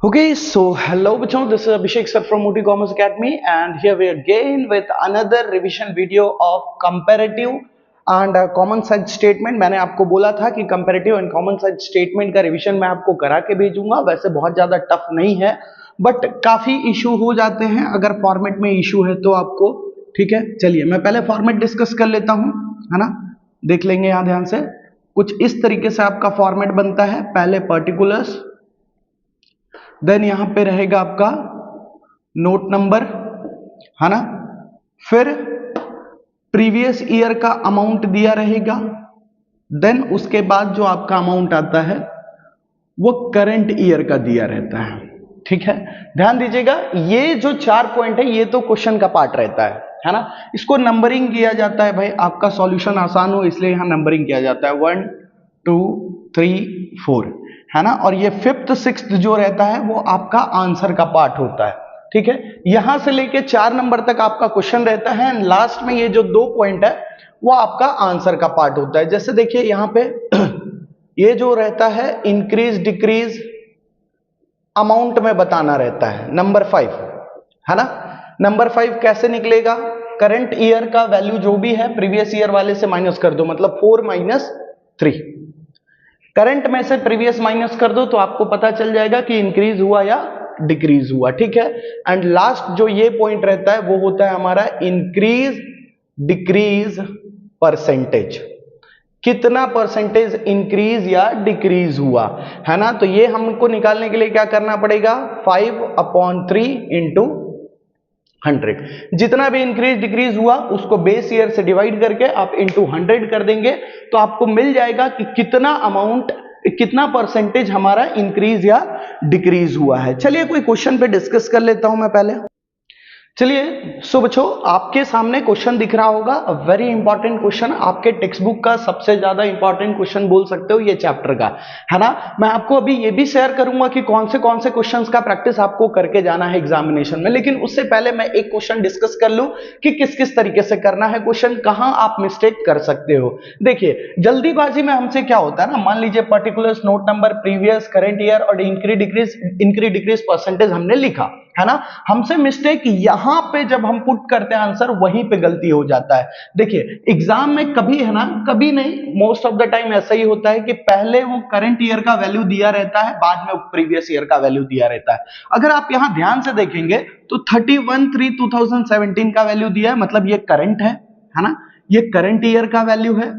Okay, so hello bachon, this is Abhishek sir from Mooti Commerce Academy, and here we are again with another revision video of comparative and common size statement। मैंने आपको बोला था कि comparative and common size statement का revision मैं आपको करा के भेजूंगा। वैसे बहुत ज़्यादा टफ नहीं है, बट काफ़ी इशू हो जाते हैं अगर फॉर्मेट में इशू है तो आपको। ठीक है, चलिए मैं पहले फॉर्मेट डिस्कस कर लेता हूँ, है ना। देख लेंगे यहाँ ध्यान से। कुछ इस तरीके से आपका फॉर्मेट बनता है। पहले पर्टिकुलर्स, देन यहां पे रहेगा आपका नोट नंबर, है ना। फिर प्रीवियस ईयर का अमाउंट दिया रहेगा। देन उसके बाद जो आपका अमाउंट आता है वो करंट ईयर का दिया रहता है। ठीक है, ध्यान दीजिएगा, ये जो 4 पॉइंट है ये तो क्वेश्चन का पार्ट रहता है ना। इसको नंबरिंग किया जाता है, भाई आपका सॉल्यूशन आसान हो इसलिए यहां नंबरिंग किया जाता है 1 2 3 4, है ना। और ये 5th 6th जो रहता है वो आपका आंसर का पार्ट होता है। ठीक है, यहां से लेके 4 नंबर तक आपका क्वेश्चन रहता है, एंड लास्ट में ये जो 2 पॉइंट है वो आपका आंसर का पार्ट होता है। जैसे देखिए यहां पे ये जो रहता है इंक्रीज डिक्रीज अमाउंट में बताना रहता है, नंबर 5, है ना। नंबर 5 कैसे निकलेगा? करंट ईयर का वैल्यू जो भी है प्रीवियस ईयर वाले से माइनस कर दो, मतलब 4 - 3। करंट में से प्रीवियस माइनस कर दो तो आपको पता चल जाएगा कि इंक्रीज हुआ या डिक्रीज हुआ। ठीक है, एंड लास्ट जो ये पॉइंट रहता है वो होता है हमारा इंक्रीज डिक्रीज परसेंटेज, कितना परसेंटेज इंक्रीज या डिक्रीज हुआ, है ना। तो ये हमको निकालने के लिए क्या करना पड़ेगा? 5/3 इंटू 100। जितना भी इंक्रीज डिक्रीज हुआ उसको बेस ईयर से डिवाइड करके आप इंटू 100 कर देंगे तो आपको मिल जाएगा कि कितना अमाउंट, कितना परसेंटेज हमारा इंक्रीज या डिक्रीज हुआ है। चलिए कोई क्वेश्चन पे डिस्कस कर लेता हूं मैं पहले। चलिए सो बच्चों, आपके सामने क्वेश्चन दिख रहा होगा, वेरी इंपॉर्टेंट क्वेश्चन, आपके टेक्स्ट बुक का सबसे ज्यादा इंपॉर्टेंट क्वेश्चन बोल सकते हो ये चैप्टर का, है ना। मैं आपको अभी ये भी शेयर करूंगा कि कौन से क्वेश्चंस का प्रैक्टिस आपको करके जाना है एग्जामिनेशन में, लेकिन उससे पहले मैं एक क्वेश्चन डिस्कस कर लूं कि किस किस तरीके से करना है क्वेश्चन, कहां आप मिस्टेक कर सकते हो। देखिए जल्दीबाजी में हमसे क्या होता है ना, मान लीजिए particulars, note number, previous, current year और इंक्रीज डिक्रीज परसेंटेज हमने लिखा, है ना। हमसे मिस्टेक यहां पे जब हम पुट करते हैं आंसर वहीं पे गलती हो जाता है। देखिए एग्जाम में कभी, है ना, कभी नहीं, मोस्ट ऑफ द टाइम ऐसा ही होता है कि पहले वो करंट ईयर का वैल्यू दिया रहता है, बाद में प्रीवियस ईयर का वैल्यू दिया रहता है। अगर आप यहां ध्यान से देखेंगे तो 31/3/2017 का वैल्यू दिया है, मतलब ये करंट है ना, ये करंट ईयर का वैल्यू है,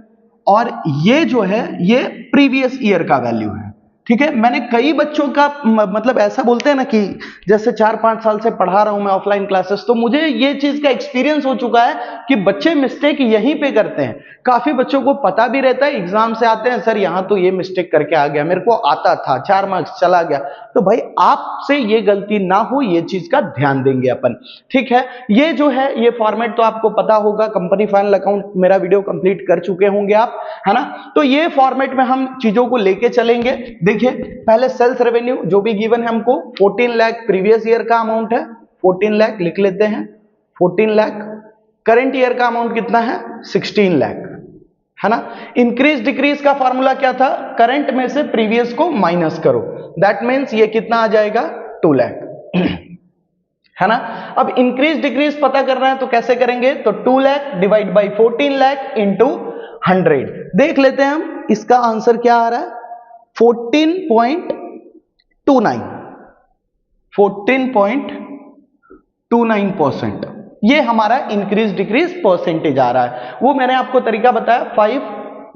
और ये जो है ये प्रीवियस ईयर का वैल्यू है। ठीक है, मैंने कई बच्चों का मतलब ऐसा बोलते हैं ना कि जैसे 4-5 साल से पढ़ा रहा हूं मैं ऑफलाइन क्लासेस, तो मुझे ये चीज का एक्सपीरियंस हो चुका है कि बच्चे मिस्टेक यहीं पे करते हैं। काफी बच्चों को पता भी रहता है, एग्जाम से आते हैं, सर यहां तो ये मिस्टेक करके आ गया, मेरे को आता था, 4 मार्क्स चला गया। तो भाई आपसे ये गलती ना हो, ये चीज का ध्यान देंगे अपन। ठीक है, ये जो है ये फॉर्मेट तो आपको पता होगा, कंपनी फाइनल अकाउंट मेरा वीडियो कंप्लीट कर चुके होंगे आप, है ना। तो ये फॉर्मेट में हम चीजों को लेके चलेंगे। देखिए पहले सेल्स रेवेन्यू जो भी गिवन है हमको, 14 लाख प्रीवियस ईयर का अमाउंट है, 14 लाख लिख लेते हैं, 14 लाख। करंट ईयर का अमाउंट कितना है? 16 लाख, है ना। इंक्रीज डिक्रीज का फॉर्मूला क्या था? करंट में से प्रीवियस को माइनस करो, दैट मीन्स ये कितना आ जाएगा? 2 लाख, है ना। अब इंक्रीज डिक्रीज पता करना है तो कैसे करेंगे? तो 2 lakh divide by 14 lakh into 100। देख लेते हैं हम इसका आंसर क्या आ रहा है, 14.29, 14.29%। ये हमारा इंक्रीज डिक्रीज परसेंटेज आ रहा है। वो मैंने आपको तरीका बताया, 5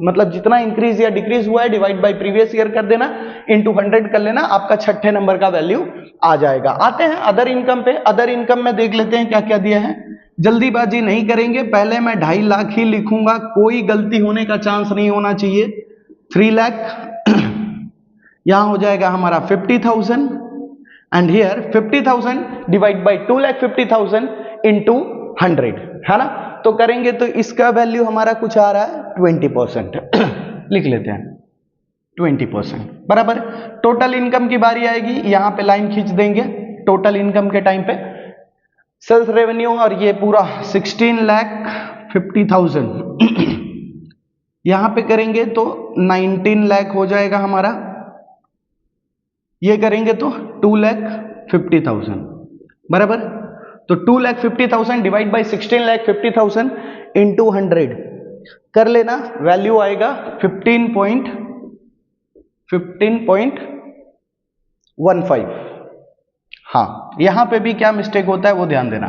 मतलब जितना इंक्रीज या डिक्रीज हुआ है डिवाइड बाय प्रीवियस ईयर कर देना, इंटू 100 कर लेना, आपका 6ठे नंबर का वैल्यू आ जाएगा। आते हैं अदर इनकम पे। अदर इनकम में देख लेते हैं क्या क्या दिया है। जल्दीबाजी नहीं करेंगे, पहले मैं 2.5 लाख ही लिखूंगा, कोई गलती होने का चांस नहीं होना चाहिए। 3 लाख यहां हो जाएगा हमारा 50,000, and here 50,000 divide by 2,50,000 into 100, है ना। तो करेंगे तो इसका वैल्यू हमारा कुछ आ रहा है 20%। लिख लेते हैं 20%, बराबर। टोटल इनकम की बारी आएगी, यहां पे लाइन खींच देंगे टोटल इनकम के टाइम पे, सेल्स रेवेन्यू, और ये पूरा 16,50,000 यहां पे करेंगे तो 19 लाख हो जाएगा हमारा, ये करेंगे तो 2,50,000 बराबर। तो 2,50,000 डिवाइड बाई 16,50,000 इंटू 100 कर लेना, वैल्यू आएगा 15.15.15। हाँ, यहां पे भी क्या मिस्टेक होता है वो ध्यान देना।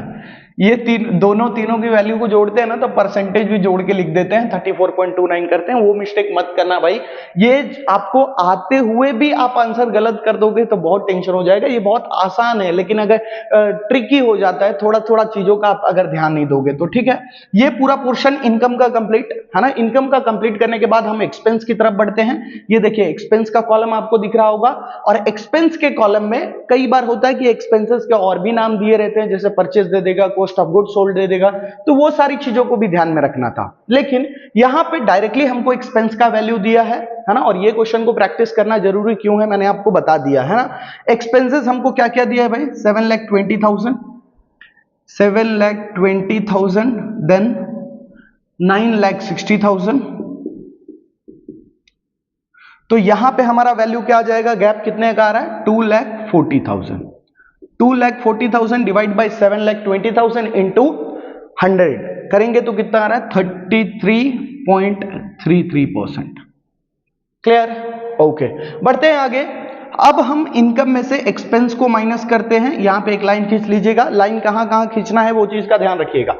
ये तीनों की वैल्यू को जोड़ते हैं ना तो परसेंटेज भी जोड़ के लिख देते हैं, 34.29 करते हैं, वो मिस्टेक मत करना भाई। ये आपको आते हुए भी आप आंसर गलत कर दोगे तो बहुत टेंशन हो जाएगा। ये बहुत आसान है, लेकिन अगर ट्रिकी हो जाता है, थोड़ा थोड़ा चीजों का आप अगर ध्यान नहीं दोगे तो। ठीक है, ये पूरा पोर्शन इनकम का कंप्लीट है ना। इनकम का कंप्लीट करने के बाद हम एक्सपेंस की तरफ बढ़ते हैं। ये देखिए एक्सपेंस का कॉलम आपको दिख रहा होगा, और एक्सपेंस के कॉलम में कई बार होता है कि एक्सपेंसेस के और भी नाम दिए रहते हैं, जैसे परचेज दे देगा, कॉस्ट ऑफ गुड्स सोल्ड दे देगा, तो वो सारी चीजों को भी ध्यान में रखना था। लेकिन यहां पे डायरेक्टली हमको एक्सपेंस का वैल्यू दिया है ना। और ये क्वेश्चन को प्रैक्टिस करना जरूरी क्यों है मैंने आपको बता दिया है ना। एक्सपेंसेस हमको क्या क्या दिया है भाई, 7,20,000, देन 9,60,000। तो यहां पे हमारा वैल्यू क्या आ जाएगा, गैप कितने का आ रहा है, 2,40,000। 2,40,000 डिवाइड बाई 7,20,000 इंटू 100 करेंगे तो कितना आ रहा है, 33.33%। Clear, okay. बढ़ते हैं आगे। अब हम इनकम में से एक्सपेंस को माइनस करते हैं। यहां पे एक लाइन खींच लीजिएगा, लाइन कहां कहां खींचना है वो चीज का ध्यान रखिएगा।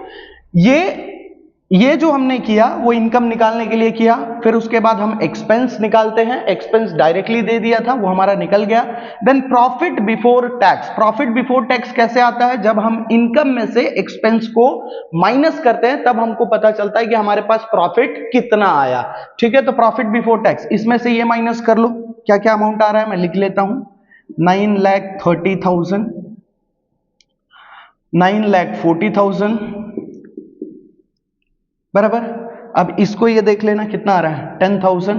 ये जो हमने किया वो इनकम निकालने के लिए किया, फिर उसके बाद हम एक्सपेंस निकालते हैं। एक्सपेंस डायरेक्टली दे दिया था, वो हमारा निकल गया। Then profit before tax. Profit before tax कैसे आता है, जब हम इनकम में से एक्सपेंस को माइनस करते हैं तब हमको पता चलता है कि हमारे पास प्रॉफिट कितना आया। ठीक है, तो प्रॉफिट बिफोर टैक्स, इसमें से ये माइनस कर लो, क्या क्या अमाउंट आ रहा है मैं लिख लेता हूं। 9,30,000, 9,40,000 बराबर। अब इसको ये देख लेना कितना आ रहा है, 10,000।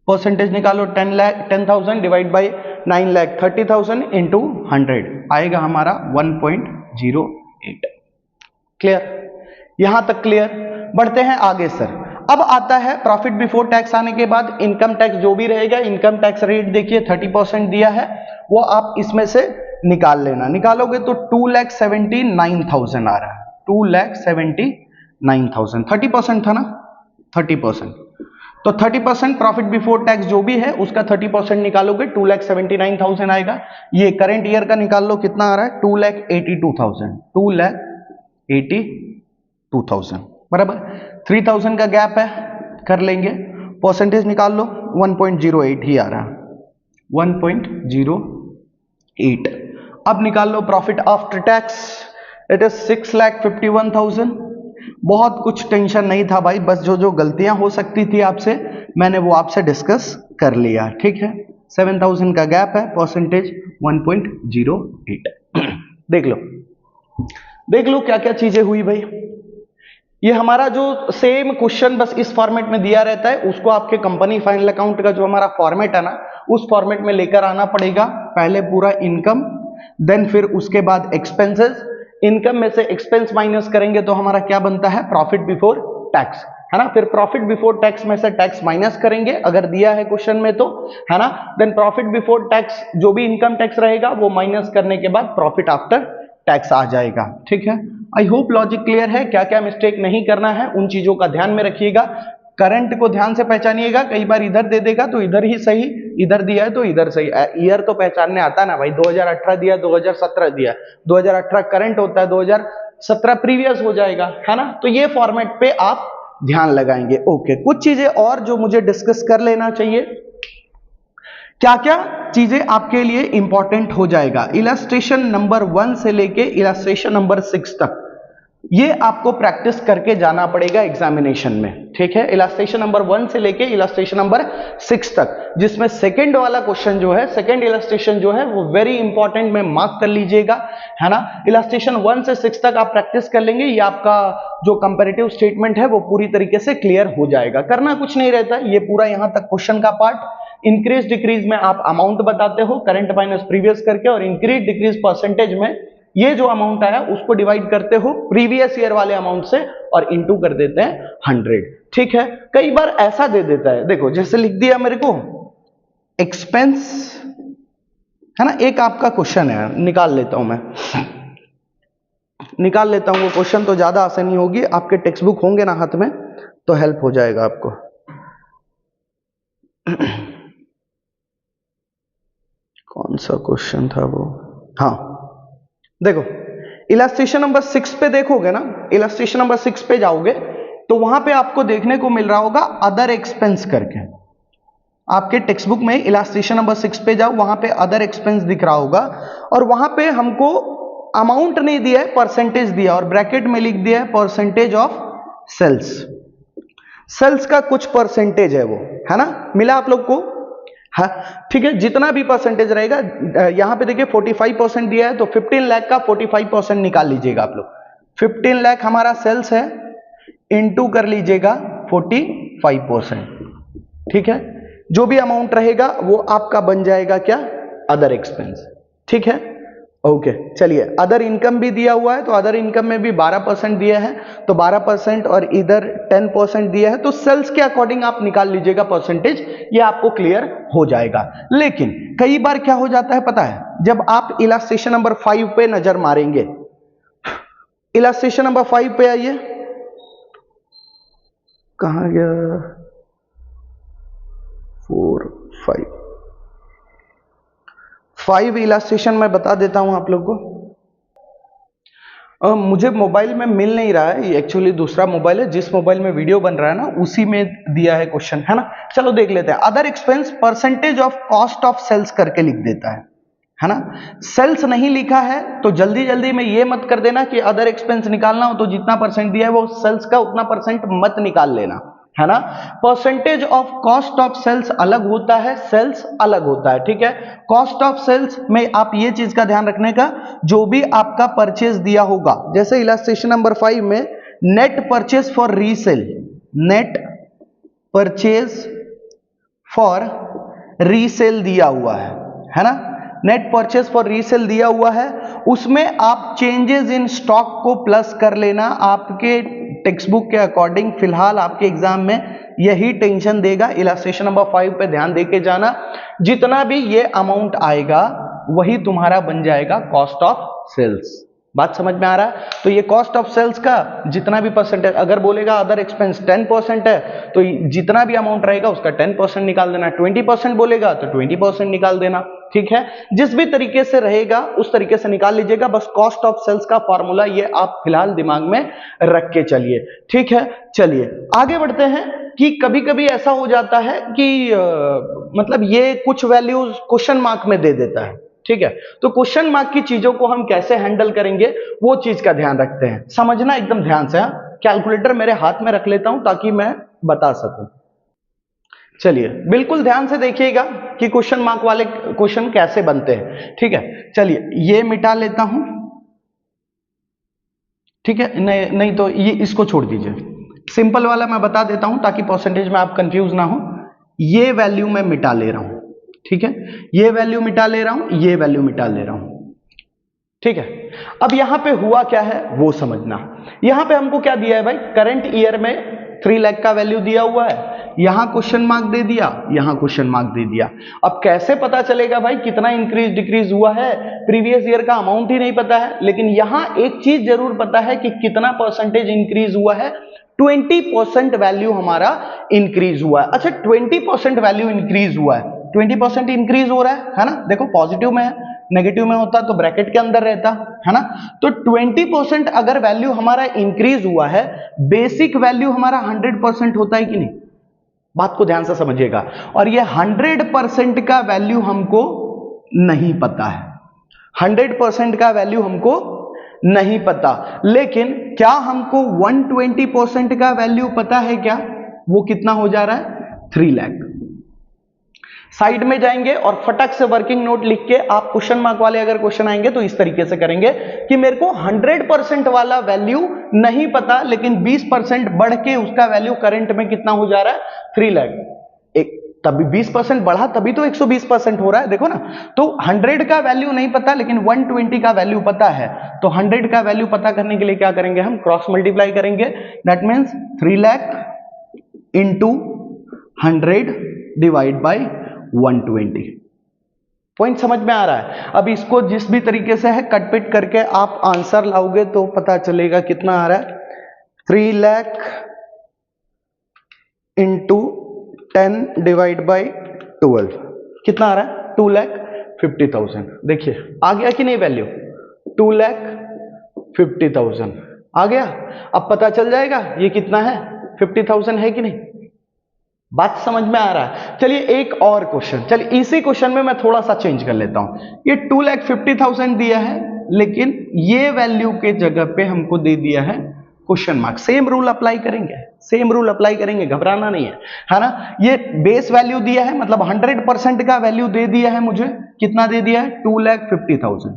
परसेंटेज निकालो, 10,000 डिवाइड बाई 9,30,000 इंटू 100 आएगा हमारा 1.08। क्लियर, यहां तक क्लियर। बढ़ते हैं आगे सर। अब आता है प्रॉफिट बिफोर टैक्स आने के बाद इनकम टैक्स जो भी रहेगा, इनकम टैक्स रेट देखिए 30% दिया है, वो आप इसमें से निकाल लेना। निकालोगे तो 2,79,000 आ रहा है, 2,79,000। 30% था ना, 30%। तो 30% प्रॉफिट बिफोर टैक्स जो भी है उसका 30% निकालोगे, 2,79,000 आएगा। ये करंट ईयर का निकाल लो, कितना आ रहा है, 2,82,000, 2,82,000 बराबर। 3,000 का गैप है, कर लेंगे। परसेंटेज निकाल लो, 1.08 ही आ रहा है, 1.08। अब निकाल लो profit after tax, it is 6,51,000। बहुत कुछ टेंशन नहीं था भाई, बस जो गलतियां हो सकती थी आपसे मैंने वो आपसे डिस्कस कर लिया। ठीक है, 7,000 का गैप है, परसेंटेज 1.08। देख लो क्या क्या चीजें हुई भाई। ये हमारा जो सेम क्वेश्चन बस इस फॉर्मेट में दिया रहता है, उसको आपके कंपनी फाइनल अकाउंट का जो हमारा फॉर्मेट है ना, उस फॉर्मेट में लेकर आना पड़ेगा। पहले पूरा इनकम, देन फिर उसके बाद एक्सपेंसेस। इनकम में से एक्सपेंस माइनस करेंगे तो हमारा क्या बनता है, प्रॉफिट बिफोर टैक्स, है ना। फिर प्रॉफिट बिफोर टैक्स में से टैक्स माइनस करेंगे अगर दिया है क्वेश्चन में तो, है ना। देन प्रॉफिट बिफोर टैक्स जो भी इनकम टैक्स रहेगा वो माइनस करने के बाद प्रॉफिट आफ्टर टैक्स आ जाएगा। ठीक है, आई होप लॉजिक क्लियर है। क्या क्या मिस्टेक नहीं करना है उन चीजों का ध्यान में रखिएगा। करंट को ध्यान से पहचानिएगा, कई बार इधर दे देगा तो इधर ही सही, इधर दिया है तो इधर सही। ईयर तो पहचानने आता ना भाई, 2018 दिया, 2017 दिया, 2018 करंट होता है, 2017 प्रीवियस हो जाएगा, है ना। तो ये फॉर्मेट पे आप ध्यान लगाएंगे। ओके, कुछ चीजें और जो मुझे डिस्कस कर लेना चाहिए, क्या क्या चीजें आपके लिए इंपॉर्टेंट हो जाएगा। इलस्ट्रेशन नंबर 1 से लेके इलस्ट्रेशन नंबर 6 तक ये आपको प्रैक्टिस करके जाना पड़ेगा एग्जामिनेशन में। ठीक है, इलस्ट्रेशन नंबर 1 से लेके इलस्ट्रेशन नंबर 6 तक, जिसमें सेकंड वाला क्वेश्चन जो है, सेकंड इलस्ट्रेशन जो है वो वेरी इंपॉर्टेंट में मार्क कर लीजिएगा, है ना। इलस्ट्रेशन 1 से 6 तक आप प्रैक्टिस कर लेंगे, ये आपका जो कंपैरेटिव स्टेटमेंट है वो पूरी तरीके से क्लियर हो जाएगा। करना कुछ नहीं रहता, ये पूरा यहां तक क्वेश्चन का पार्ट। इंक्रीज डिक्रीज में आप अमाउंट बताते हो करंट माइनस प्रीवियस करके, और इंक्रीज डिक्रीज परसेंटेज में ये जो अमाउंट आया उसको डिवाइड करते हो प्रीवियस ईयर वाले अमाउंट से और इनटू कर देते हैं 100। ठीक है, कई बार ऐसा दे देता है, देखो जैसे लिख दिया मेरे को एक्सपेंस है ना। एक आपका क्वेश्चन है, निकाल लेता हूं मैं, निकाल लेता हूं वो क्वेश्चन, तो ज्यादा आसानी होगी। आपके टेक्स्ट बुक होंगे ना हाथ में, तो हेल्प हो जाएगा आपको। कौन सा क्वेश्चन था वो, हाँ देखो इलास्ट्रेशन नंबर 6 पे देखोगे ना, इलास्ट्रेशन नंबर 6 पे जाओगे तो वहां पे आपको देखने को मिल रहा होगा अदर एक्सपेंस करके। आपके टेक्स्ट बुक में इलास्ट्रेशन नंबर 6 पे जाओ, वहां पे अदर एक्सपेंस दिख रहा होगा, और वहां पे हमको अमाउंट नहीं दिया है, परसेंटेज दिया, और ब्रैकेट में लिख दिया है परसेंटेज ऑफ सेल्स। सेल्स का कुछ परसेंटेज है वो, है ना, मिला आप लोग को, हाँ ठीक है। जितना भी परसेंटेज रहेगा, यहां पे देखिए 45% दिया है, तो 15 लाख का 45% निकाल लीजिएगा आप लोग। 15 लाख हमारा सेल्स है, इनटू कर लीजिएगा 45%, ठीक है। जो भी अमाउंट रहेगा वो आपका बन जाएगा क्या, अदर एक्सपेंस, ठीक है। ओके चलिए, अदर इनकम भी दिया हुआ है, तो अदर इनकम में भी 12% दिया है, तो 12% और इधर 10% दिया है, तो सेल्स के अकॉर्डिंग आप निकाल लीजिएगा परसेंटेज, ये आपको क्लियर हो जाएगा। लेकिन कई बार क्या हो जाता है पता है, जब आप इलास्ट्रेशन नंबर 5 पे नजर मारेंगे, इलास्ट्रेशन नंबर 5 पे आइए, कहां गया, 4 5 इलास्ट्रेशन मैं बता देता हूं आप लोग को। मुझे मोबाइल में मिल नहीं रहा है, ये एक्चुअली दूसरा मोबाइल है, जिस मोबाइल में वीडियो बन रहा है ना उसी में दिया है क्वेश्चन, है ना। चलो देख लेते हैं। Other expense percentage of cost of sales करके लिख देता है ना। सेल्स नहीं लिखा है तो जल्दी जल्दी में ये मत कर देना कि अदर एक्सपेंस निकालना हो तो जितना परसेंट दिया है वो सेल्स का उतना परसेंट मत निकाल लेना, है ना। Percentage of cost of sales अलग होता है, सेल्स अलग होता है, ठीक है। कॉस्ट ऑफ सेल्स में आप ये चीज का ध्यान रखने का, जो भी आपका परचेज दिया होगा, जैसे इलास्ट्रेशन नंबर 5 में net purchase for resale, net purchase for resale दिया हुआ है ना। नेट परचेज फॉर रीसेल दिया हुआ है, उसमें आप चेंजेस इन स्टॉक को प्लस कर लेना। आपके टेक्स्ट बुक के अकॉर्डिंग फिलहाल आपके एग्जाम में यही टेंशन देगा। इलास्ट्रेशन नंबर 5 पे ध्यान देके जाना, जितना भी ये अमाउंट आएगा वही तुम्हारा बन जाएगा कॉस्ट ऑफ सेल्स। बात समझ में आ रहा है। तो ये कॉस्ट ऑफ सेल्स का जितना भी परसेंटेज, अगर बोलेगा अदर एक्सपेंस 10% है तो जितना भी अमाउंट रहेगा उसका 10% निकाल देना, 20% बोलेगा तो 20% निकाल देना, ठीक है। जिस भी तरीके से रहेगा उस तरीके से निकाल लीजिएगा, बस कॉस्ट ऑफ सेल्स का फॉर्मूला ये आप फिलहाल दिमाग में रख के चलिए, ठीक है। चलिए आगे बढ़ते हैं कि कभी कभी ऐसा हो जाता है कि मतलब ये कुछ वैल्यूज क्वेश्चन मार्क में दे देता है, ठीक है। तो क्वेश्चन मार्क की चीजों को हम कैसे हैंडल करेंगे वो चीज का ध्यान रखते हैं, समझना एकदम ध्यान से। कैलकुलेटर मेरे हाथ में रख लेता हूं ताकि मैं बता सकूं। चलिए बिल्कुल ध्यान से देखिएगा कि क्वेश्चन मार्क वाले क्वेश्चन कैसे बनते हैं, ठीक है। चलिए ये मिटा लेता हूं, ठीक है। नहीं तो ये इसको छोड़ दीजिए, सिंपल वाला मैं बता देता हूं ताकि परसेंटेज में आप कंफ्यूज ना हो। ये वैल्यू मैं मिटा ले रहा हूं, ठीक है। ये वैल्यू मिटा ले रहा हूं, ये वैल्यू मिटा ले रहा हूं, ठीक है। अब यहां पे हुआ क्या है वो समझना। यहां पे हमको क्या दिया है भाई, करंट ईयर में 3 लाख का वैल्यू दिया हुआ है, यहां क्वेश्चन मार्क दे दिया, यहां क्वेश्चन मार्क दे दिया। अब कैसे पता चलेगा भाई कितना इंक्रीज डिक्रीज हुआ है, प्रीवियस ईयर का अमाउंट ही नहीं पता है। लेकिन यहां एक चीज जरूर पता है कि कितना परसेंटेज इंक्रीज हुआ है, 20% वैल्यू हमारा इंक्रीज हुआ है। अच्छा 20% वैल्यू इंक्रीज हुआ है, 20% इंक्रीज हो रहा है ना। देखो पॉजिटिव में है, नेगेटिव में होता तो ब्रैकेट के अंदर रहता, है ना। तो 20% अगर वैल्यू हमारा इंक्रीज हुआ है, बेसिक वैल्यू हमारा 100% होता है कि नहीं, बात को ध्यान से समझिएगा। और ये 100% का वैल्यू हमको नहीं पता है, 100% का वैल्यू हमको नहीं पता। लेकिन क्या हमको 120% का वैल्यू पता है क्या, वो कितना हो जा रहा है, 3 लाख। साइड में जाएंगे और फटक से वर्किंग नोट लिख के आप क्वेश्चन मार्क वाले अगर क्वेश्चन आएंगे तो इस तरीके से करेंगे कि मेरे को 100% वाला वैल्यू नहीं पता, लेकिन 20% बढ़ के उसका वैल्यू करंट में कितना हो जा रहा है, 3 लाख। एक तभी 20% बढ़ा तभी तो 120% हो रहा है, देखो ना। तो 100 का वैल्यू नहीं पता लेकिन 120 का वैल्यू पता है, तो 100 का वैल्यू पता करने के लिए क्या करेंगे, हम क्रॉस मल्टीप्लाई करेंगे। That means 3 lakh into 100 divide by 120, point समझ में आ रहा है? अब इसको जिस भी तरीके से है कट पिट करके आप आंसर लाओगे तो पता चलेगा कितना आ रहा है। 3 लाख इंटू 10 डिवाइड बाई 12 कितना आ रहा है? 2,50,000। देखिए आ गया कि नहीं वैल्यू? 2,50,000 आ गया। अब पता चल जाएगा ये कितना है, 50,000 है कि नहीं? बात समझ में आ रहा है? चलिए एक और क्वेश्चन, चलिए इसी क्वेश्चन में मैं थोड़ा सा चेंज कर लेता हूं। ये 2,50,000 दिया है, लेकिन ये वैल्यू के जगह पे हमको दे दिया है question mark. Same rule apply करेंगे, सेम रूल अप्लाई करेंगे, घबराना नहीं है ना। ये बेस वैल्यू दिया है, मतलब 100% का वैल्यू दे दिया है मुझे। कितना दे दिया है? 2,50,000।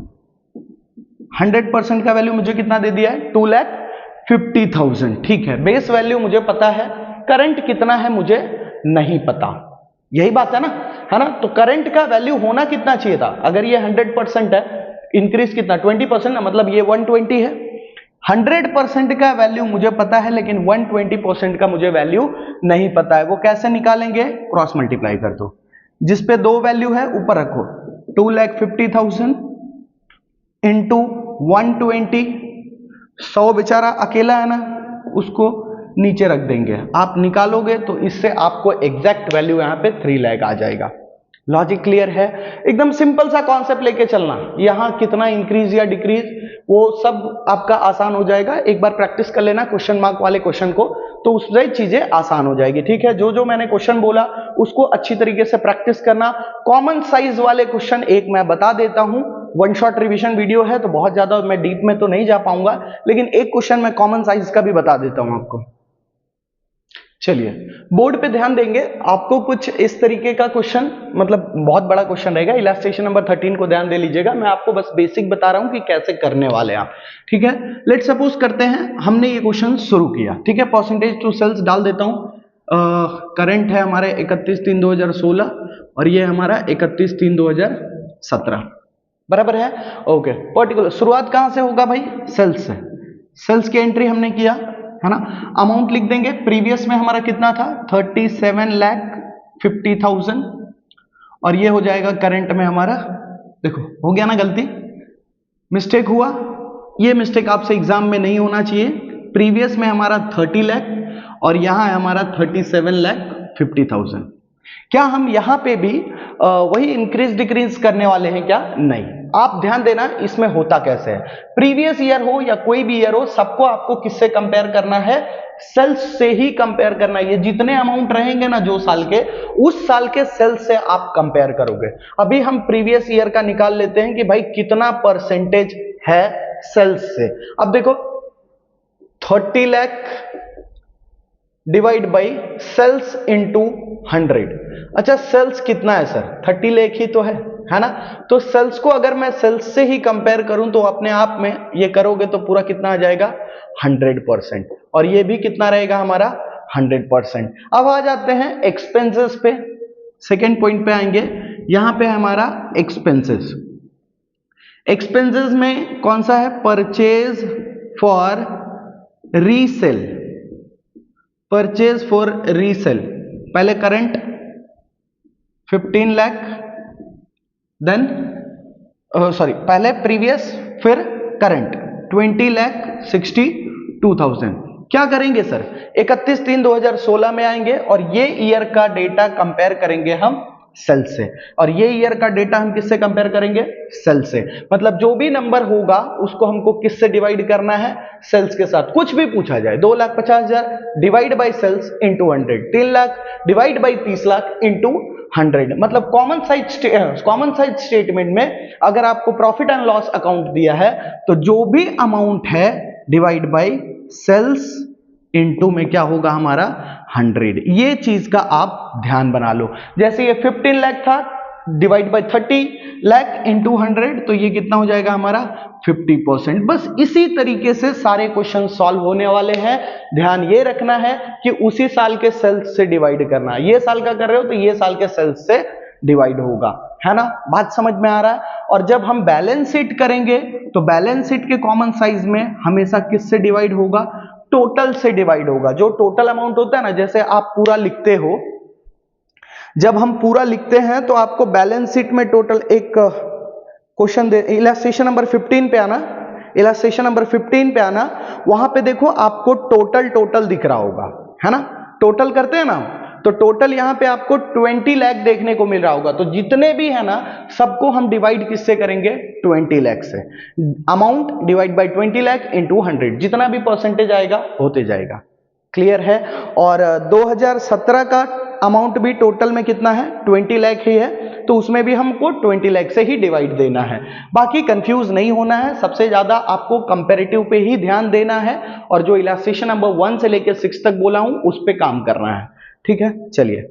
100% का वैल्यू मुझे कितना दे दिया है? 2,50,000। ठीक है, बेस वैल्यू मुझे पता है, करंट कितना है मुझे नहीं पता। यही बात है ना? तो करंट का वैल्यू होना कितना चाहिए था? अगर ये 100% है, इंक्रीज कितना? 20% ना, मतलब ये 120 है। 100% का वैल्यू मुझे पता है, लेकिन 120% का मुझे वैल्यू नहीं पता है। वो कैसे निकालेंगे? क्रॉस मल्टीप्लाई कर दो, जिस पे दो वैल्यू है ऊपर रखो। 2,50,000 इंटू 120, 100 बेचारा अकेला है ना, उसको नीचे रख देंगे। आप निकालोगे तो इससे आपको एग्जैक्ट वैल्यू यहां पे 3 लाख आ जाएगा। लॉजिक क्लियर है? एकदम सिंपल सा कॉन्सेप्ट लेके चलना। यहां कितना इंक्रीज या डिक्रीज वो सब आपका आसान हो जाएगा। एक बार प्रैक्टिस कर लेना क्वेश्चन मार्क वाले क्वेश्चन को, तो उससे चीजें आसान हो जाएगी। ठीक है, जो जो मैंने क्वेश्चन बोला उसको अच्छी तरीके से प्रैक्टिस करना। कॉमन साइज वाले क्वेश्चन एक मैं बता देता हूं, वन शॉट रिवीजन वीडियो है तो बहुत ज्यादा मैं डीप में तो नहीं जा पाऊंगा, लेकिन एक क्वेश्चन मैं कॉमन साइज का भी बता देता हूं आपको। चलिए बोर्ड पे ध्यान देंगे, आपको कुछ इस तरीके का क्वेश्चन, मतलब बहुत बड़ा क्वेश्चन रहेगा। इलास्ट्रेशन नंबर 13 को ध्यान दे लीजिएगा, मैं आपको बस बेसिक बता रहा हूं कि कैसे करने वाले हैं आप। ठीक है, लेट सपोज करते हैं हमने ये क्वेश्चन शुरू किया। ठीक है, परसेंटेज टू सेल्स डाल देता हूं। करंट है हमारे 31/3/2016 और ये हमारा 31/3/2017 बराबर है। ओके, पर्टिकुलर शुरुआत कहां से होगा भाई? सेल्स से। सेल्स की एंट्री हमने किया है ना। अमाउंट लिख देंगे, प्रीवियस में हमारा कितना था? 37,50,000 और ये हो जाएगा करंट में हमारा। देखो हो गया ना गलती, मिस्टेक हुआ। ये मिस्टेक आपसे एग्जाम में नहीं होना चाहिए। प्रीवियस में हमारा 30 लाख और यहां है हमारा 37,50,000। क्या हम यहां पे भी वही इंक्रीज डिक्रीज करने वाले हैं क्या? नहीं। आप ध्यान देना इसमें होता कैसे है। प्रीवियस ईयर हो या कोई भी ईयर हो, सबको आपको किससे कंपेयर करना है? सेल्स से ही कंपेयर करना है। ये जितने अमाउंट रहेंगे ना जो साल के, उस साल के सेल्स से आप कंपेयर करोगे। अभी हम प्रीवियस ईयर का निकाल लेते हैं कि भाई कितना परसेंटेज है सेल्स से। अब देखो 30 lakh divide by sales into 100। अच्छा सेल्स कितना है सर? 30 लाख ही तो है ना। तो सेल्स को अगर मैं सेल्स से ही कंपेयर करूं तो अपने आप में ये करोगे तो पूरा कितना आ जाएगा? 100%। और ये भी कितना रहेगा हमारा? 100%। अब आ जाते हैं एक्सपेंसेस पे, सेकेंड पॉइंट पे आएंगे। यहां पे हमारा एक्सपेंसेस। एक्सपेंसेस में कौन सा है? Purchase for resale. Purchase for resale, पहले करंट 15 लाख, देन सॉरी पहले प्रीवियस फिर करंट 20,62,000। क्या करेंगे सर? 31/3/2016 में आएंगे और ये ईयर का डेटा कंपेयर करेंगे हम सेल से, और ये ईयर का डेटा हम किससे कंपेयर करेंगे? सेल से। मतलब जो भी नंबर होगा उसको हमको किससे डिवाइड करना है? सेल्स के साथ। कुछ भी पूछा जाए, 2,50,000 divide by sales into 100, 3 lakh divide by 30 lakh into 100। मतलब कॉमन साइज स्टेटमेंट में अगर आपको प्रॉफिट एंड लॉस अकाउंट दिया है तो जो भी अमाउंट है डिवाइड बाई सेल्स इंटू में क्या होगा हमारा? 100। ये चीज का आप ध्यान बना लो। जैसे ये 15 लाख था, डिवाइड बाई 30 लाख इंटू 100, तो ये कितना हो जाएगा हमारा? 50%। बस इसी तरीके से सारे क्वेश्चन सॉल्व होने वाले हैं। ध्यान ये रखना है कि उसी साल के सेल्स से डिवाइड करना है। ये साल का कर रहे हो तो ये साल के सेल्स से डिवाइड होगा, है ना। बात समझ में आ रहा है। और जब हम बैलेंस शीट करेंगे तो बैलेंस शीट के कॉमन साइज में हमेशा किससे डिवाइड होगा? टोटल से डिवाइड होगा। जो टोटल अमाउंट होता है ना, जैसे आप पूरा लिखते हो जब हम पूरा लिखते हैं तो आपको बैलेंस शीट में टोटल एक क्वेश्चन दे, इलस्ट्रेशन नंबर 15 पे आना, इलस्ट्रेशन नंबर 15 पे आना, वहां पे देखो आपको टोटल दिख रहा होगा, है ना, टोटल करते हैं ना, तो टोटल यहां पे आपको 20 लाख देखने को मिल रहा होगा। तो जितने भी है ना सबको हम डिवाइड किससे करेंगे, 20 लाख से। Amount divide by 20 lakh into 100, जितना भी परसेंटेज आएगा होते जाएगा। क्लियर है। और 2017 का अमाउंट भी टोटल में कितना है, 20 लाख ही है, तो उसमें भी हमको 20 लाख से ही डिवाइड देना है। बाकी कंफ्यूज नहीं होना है, सबसे ज्यादा आपको कंपैरेटिव पे ही ध्यान देना है और जो इलस्ट्रेशन नंबर 1 से लेकर 6 तक बोला हूं उस पे काम करना है। ठीक है, चलिए।